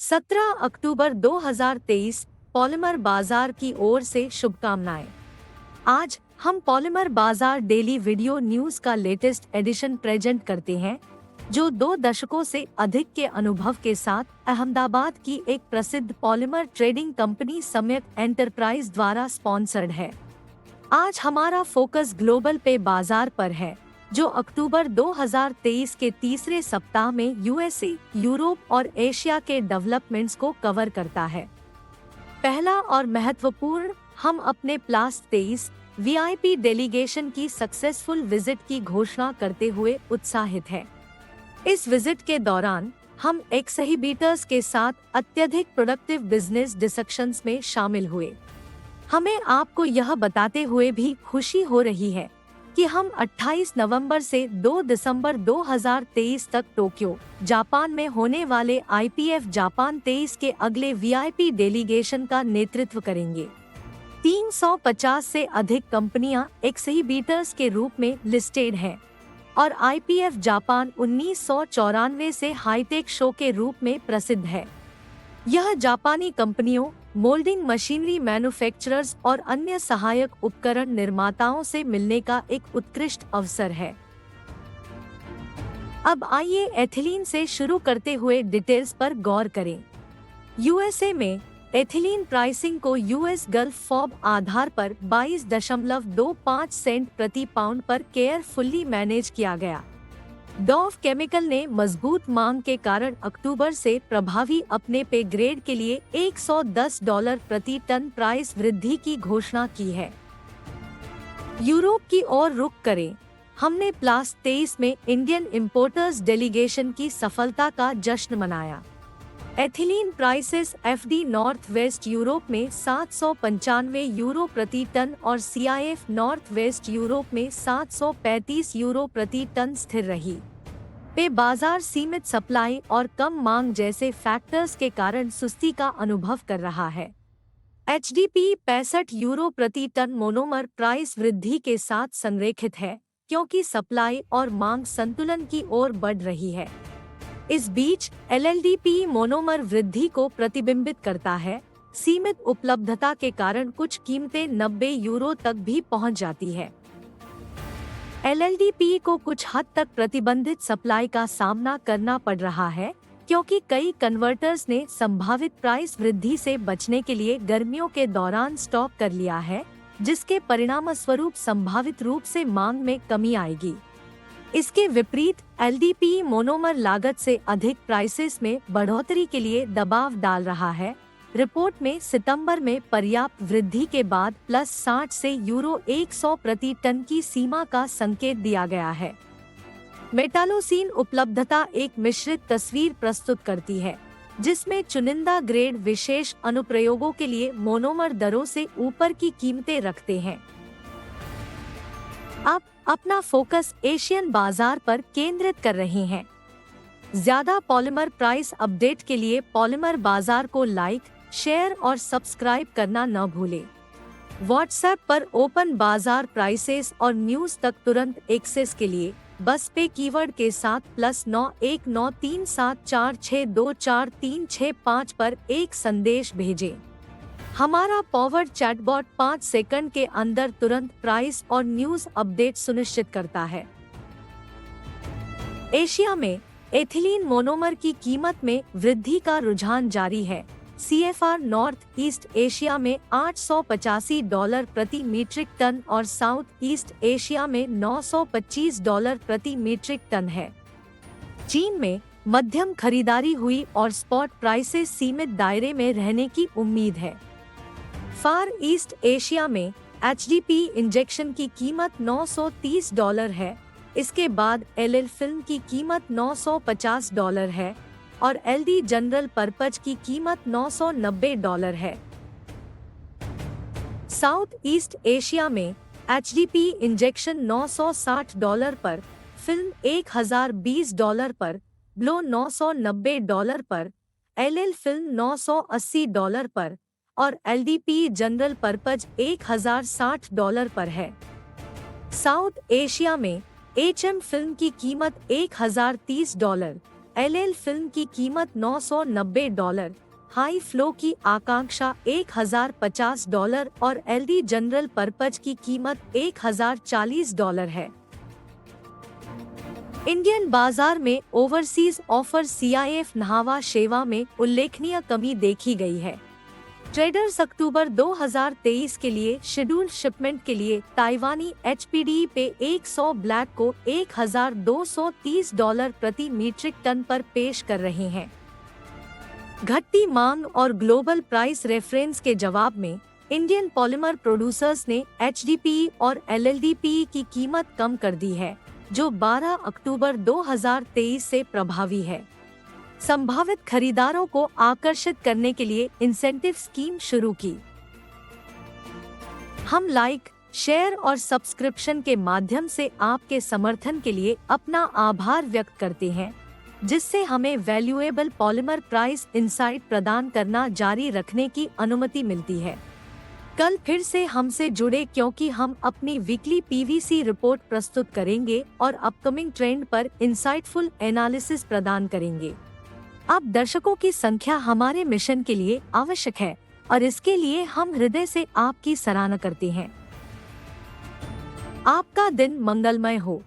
17 अक्टूबर 2023 polymer बाजार की ओर से शुभकामनाएं। आज हम पॉलीमर बाजार डेली वीडियो न्यूज का लेटेस्ट एडिशन प्रेजेंट करते हैं, जो 2 दशकों से अधिक के अनुभव के साथ अहमदाबाद की एक प्रसिद्ध पॉलीमर ट्रेडिंग कंपनी सम्यक एंटरप्राइज द्वारा स्पॉन्सर्ड है। आज हमारा फोकस ग्लोबल पे बाजार पर है, जो अक्टूबर 2023 के तीसरे सप्ताह में यूएसए, यूरोप और एशिया के डेवलपमेंट्स को कवर करता है। पहला और महत्वपूर्ण, हम अपने प्लस 23 वीआईपी डेलीगेशन की सक्सेसफुल विजिट की घोषणा करते हुए उत्साहित है। इस विजिट के दौरान हम एक्सहिबिटर्स के साथ अत्यधिक प्रोडक्टिव बिजनेस डिस्कशंस में शामिल हुए। हमें आपको यह बताते हुए भी खुशी हो रही है कि हम 28 नवंबर से 2 दिसंबर 2023 तक टोक्यो, जापान में होने वाले आईपीएफ जापान 23 के अगले वीआईपी डेलीगेशन का नेतृत्व करेंगे। 350 से अधिक कंपनियां एक्सहिबिटर्स के रूप में लिस्टेड हैं और आईपीएफ जापान 1994 से हाईटेक शो के रूप में प्रसिद्ध है। यह जापानी कंपनियों, मोल्डिंग मशीनरी मैन्युफैक्चरर्स और अन्य सहायक उपकरण निर्माताओं से मिलने का एक उत्कृष्ट अवसर है। अब आइए एथिलीन से शुरू करते हुए डिटेल्स पर गौर करें। यूएसए में एथिलीन प्राइसिंग को यूएस गल्फ फॉब आधार पर 22.25 सेंट प्रति पाउंड पर केयरफुली मैनेज किया गया। डॉव केमिकल ने मजबूत मांग के कारण अक्टूबर से प्रभावी अपने पे ग्रेड के लिए $110 प्रति टन प्राइस वृद्धि की घोषणा की है। यूरोप की ओर रुख करें। हमने प्लस 23 में इंडियन इंपोर्टर्स डेलीगेशन की सफलता का जश्न मनाया। Ethylene prices FD north west Europe में €795 प्रति टन और सीआईएफ नॉर्थ वेस्ट यूरोप में €735 प्रति टन स्थिर रही। पे बाजार सीमित सप्लाई और कम मांग जैसे फैक्टर्स के कारण सुस्ती का अनुभव कर रहा है। एचडीपी €65 प्रति टन मोनोमर प्राइस वृद्धि के साथ संरेखित है, क्योंकि सप्लाई और मांग संतुलन की ओर बढ़ रही है। इस बीच एलएलडीपी मोनोमर वृद्धि को प्रतिबिंबित करता है। सीमित उपलब्धता के कारण कुछ कीमतें €90 तक भी पहुंच जाती है। एलएलडीपी को कुछ हद तक प्रतिबंधित सप्लाई का सामना करना पड़ रहा है, क्योंकि कई कन्वर्टर्स ने संभावित प्राइस वृद्धि से बचने के लिए गर्मियों के दौरान स्टॉक कर लिया है, जिसके परिणामस्वरूप संभावित रूप से मांग में कमी आएगी। इसके विपरीत एलडीपी मोनोमर लागत से अधिक प्राइसेस में बढ़ोतरी के लिए दबाव डाल रहा है। रिपोर्ट में सितंबर में पर्याप्त वृद्धि के बाद प्लस 60 से €100 प्रति टन की सीमा का संकेत दिया गया है। मेटालोसीन उपलब्धता एक मिश्रित तस्वीर प्रस्तुत करती है, जिसमें चुनिंदा ग्रेड विशेष अनुप्रयोगों के लिए मोनोमर दरों से ऊपर की कीमतें रखते हैं। अब अपना फोकस एशियन बाजार पर केंद्रित कर रहे हैं। ज्यादा पॉलीमर प्राइस अपडेट के लिए पॉलीमर बाजार को लाइक, शेयर और सब्सक्राइब करना न भूलें। व्हाट्सएप पर ओपन बाजार प्राइसेस और न्यूज तक तुरंत एक्सेस के लिए बस पे कीवर्ड के साथ +919374624365 पर एक संदेश भेजें। हमारा पॉवर्ड चैटबॉट 5 सेकंड के अंदर तुरंत प्राइस और न्यूज अपडेट सुनिश्चित करता है। एशिया में एथिलीन मोनोमर की कीमत में वृद्धि का रुझान जारी है। सीएफआर नॉर्थ ईस्ट एशिया में $885 प्रति मीट्रिक टन और साउथ ईस्ट एशिया में $925 प्रति मीट्रिक टन है। चीन में मध्यम खरीदारी हुई और स्पॉट प्राइसेस सीमित दायरे में रहने की उम्मीद है। फार ईस्ट एशिया में एचडीपी इंजेक्शन की कीमत $930 है। इसके बाद एलएल फिल्म की कीमत $950 है और एलडी जनरल पर्पज की कीमत $990 है। साउथ ईस्ट एशिया में एचडीपी इंजेक्शन $960 पर, फिल्म $1020 पर, ब्लो $990 पर, एलएल फिल्म $980 पर और एलडीपी जनरल पर्पज $1060 पर है। साउथ एशिया में एचएम फिल्म की कीमत $1030, एलएल फिल्म की कीमत $990, हाई फ्लो की आकांक्षा $1050 और एलडी जनरल पर्पज की कीमत $1040 है। इंडियन बाजार में overseas offer CIF Nhava Sheva में उल्लेखनीय कमी देखी गई है। ट्रेडर्स अक्टूबर 2023 के लिए शेड्यूल्ड शिपमेंट के लिए ताइवानी एचपीडी पे 100 ब्लैक को $1230 प्रति मीट्रिक टन पर पेश कर रहे हैं। घटती मांग और ग्लोबल प्राइस रेफरेंस के जवाब में इंडियन पॉलीमर प्रोड्यूसर्स ने एचडीपीई और एलएलडीपीई की कीमत कम कर दी है, जो 12 अक्टूबर 2023 से प्रभावी है। संभावित खरीदारों को आकर्षित करने के लिए इंसेंटिव स्कीम शुरू की। हम लाइक, शेयर और सब्सक्रिप्शन के माध्यम से आपके समर्थन के लिए अपना आभार व्यक्त करते हैं, जिससे हमें वैल्यूएबल पॉलीमर प्राइस इंसाइट प्रदान करना जारी रखने की अनुमति मिलती है। कल फिर से हमसे जुड़े क्योंकि हम अपनी वीकली पीवीसी रिपोर्ट प्रस्तुत करेंगे और अपकमिंग ट्रेंड पर इंसाइटफुल एनालिसिस प्रदान करेंगे। आप दर्शकों की संख्या हमारे मिशन के लिए आवश्यक है और इसके लिए हम हृदय से आपकी सराहना करते हैं। आपका दिन मंगलमय हो।